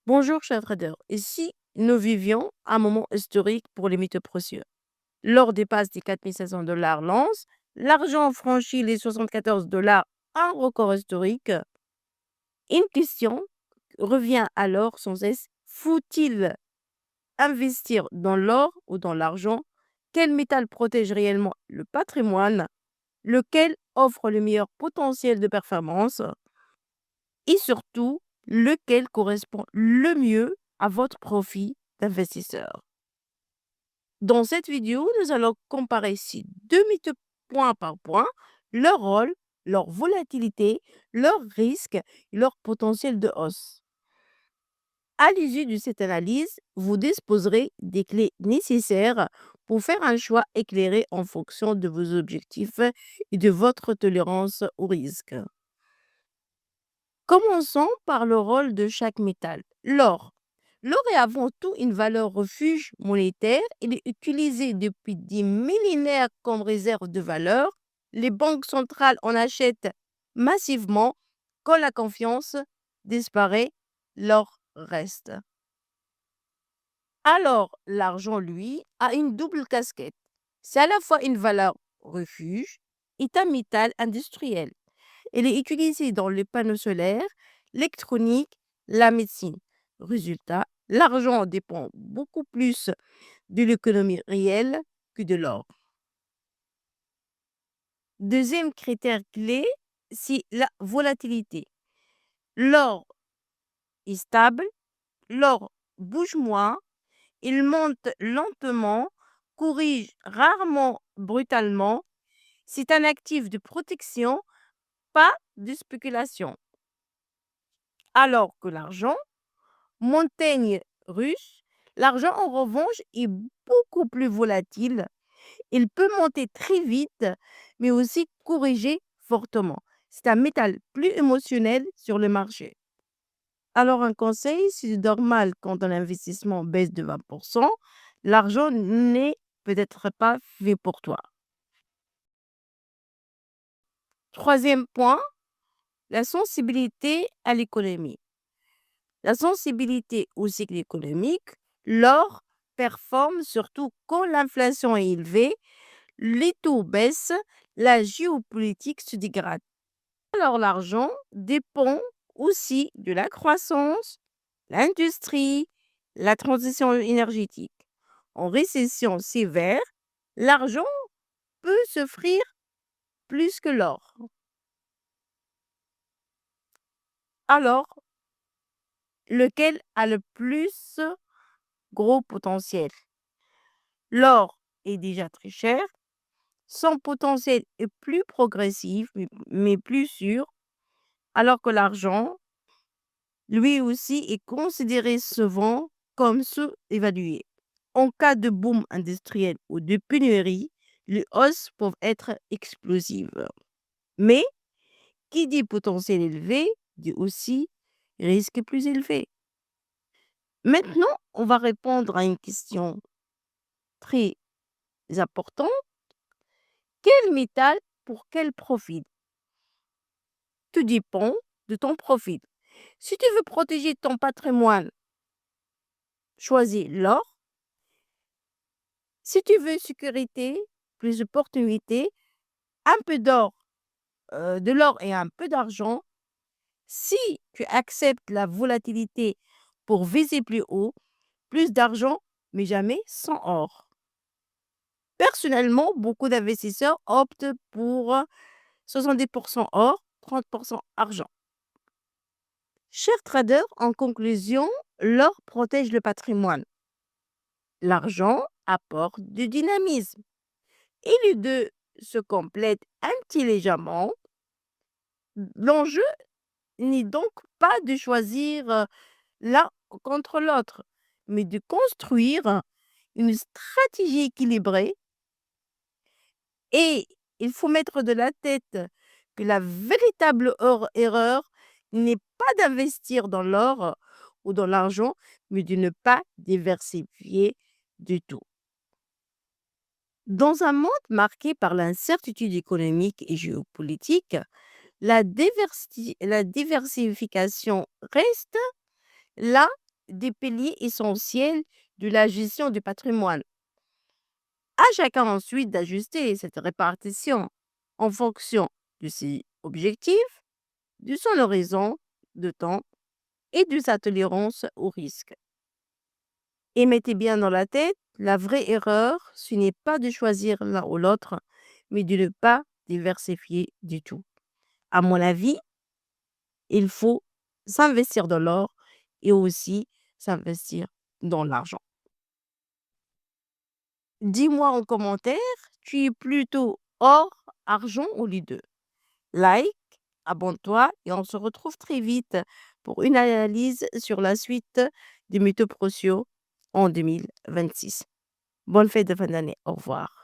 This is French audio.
Bonjour, chers traders. Ici, nous vivions un moment historique pour les métaux précieux. L'or dépasse les 4 500 $ l'once, l'argent franchit les 74 $, un record historique. Une question revient alors sans cesse, faut-il investir dans l'or ou dans l'argent? Quel métal protège réellement le patrimoine? Lequel offre le meilleur potentiel de performance? Et surtout, lequel correspond le mieux à votre profil d'investisseur? Dans cette vidéo, nous allons comparer ces deux métaux point par point, leur rôle, leur volatilité, leurs risques et leur potentiel de hausse. À l'issue de cette analyse, vous disposerez des clés nécessaires pour faire un choix éclairé en fonction de vos objectifs et de votre tolérance au risque. Commençons par le rôle de chaque métal. L'or. L'or est avant tout une valeur refuge monétaire. Il est utilisé depuis des millénaires comme réserve de valeur. Les banques centrales en achètent massivement. Quand la confiance disparaît, l'or reste. Alors, l'argent, lui, a une double casquette. C'est à la fois une valeur refuge et un métal industriel. Elle est utilisée dans les panneaux solaires, l'électronique, la médecine. Résultat, l'argent dépend beaucoup plus de l'économie réelle que de l'or. Deuxième critère clé, c'est la volatilité. L'or est stable, l'or bouge moins, il monte lentement, corrige rarement brutalement. C'est un actif de protection, pas de spéculation. Alors que l'argent, montagne russe, l'argent en revanche est beaucoup plus volatile. Il peut monter très vite, mais aussi corriger fortement. C'est un métal plus émotionnel sur le marché. Alors un conseil, c'est normal quand un investissement baisse de 20%, l'argent n'est peut-être pas fait pour toi. Troisième point, la sensibilité à l'économie. La sensibilité au cycle économique, l'or performe surtout quand l'inflation est élevée, les taux baissent, la géopolitique se dégrade. Alors l'argent dépend aussi de la croissance, l'industrie, la transition énergétique. En récession sévère, l'argent peut s'offrir plus que l'or. Alors, lequel a le plus gros potentiel? L'or est déjà très cher, son potentiel est plus progressif, mais plus sûr, alors que l'argent, lui aussi, est considéré souvent comme sous-évalué. En cas de boom industriel ou de pénurie, les hausses peuvent être explosives. Mais qui dit potentiel élevé, dit aussi risque plus élevé. Maintenant, on va répondre à une question très importante. Quel métal pour quel profil? Tout dépend de ton profil. Si tu veux protéger ton patrimoine, choisis l'or. Si tu veux sécurité, plus d'opportunités, un peu d'or, de l'or et un peu d'argent. Si tu acceptes la volatilité pour viser plus haut, plus d'argent, mais jamais sans or. Personnellement, beaucoup d'investisseurs optent pour 70% or, 30% argent. Chers traders, en conclusion, l'or protège le patrimoine. L'argent apporte du dynamisme. Et les deux se complètent intelligemment. L'enjeu n'est donc pas de choisir l'un contre l'autre, mais de construire une stratégie équilibrée. Et il faut mettre de la tête que la véritable erreur n'est pas d'investir dans l'or ou dans l'argent, mais de ne pas diversifier du tout. Dans un monde marqué par l'incertitude économique et géopolitique, la diversification reste la des piliers essentiels de la gestion du patrimoine. À chacun ensuite d'ajuster cette répartition en fonction de ses objectifs, de son horizon de temps et de sa tolérance au risque. Et mettez bien dans la tête, la vraie erreur, ce n'est pas de choisir l'un ou l'autre, mais de ne pas diversifier du tout. À mon avis, il faut s'investir dans l'or et aussi s'investir dans l'argent. Dis-moi en commentaire, tu es plutôt or, argent ou les deux? Like, abonne-toi et on se retrouve très vite pour une analyse sur la suite des métaux sociaux en 2026. Bonne fête de fin d'année. Au revoir.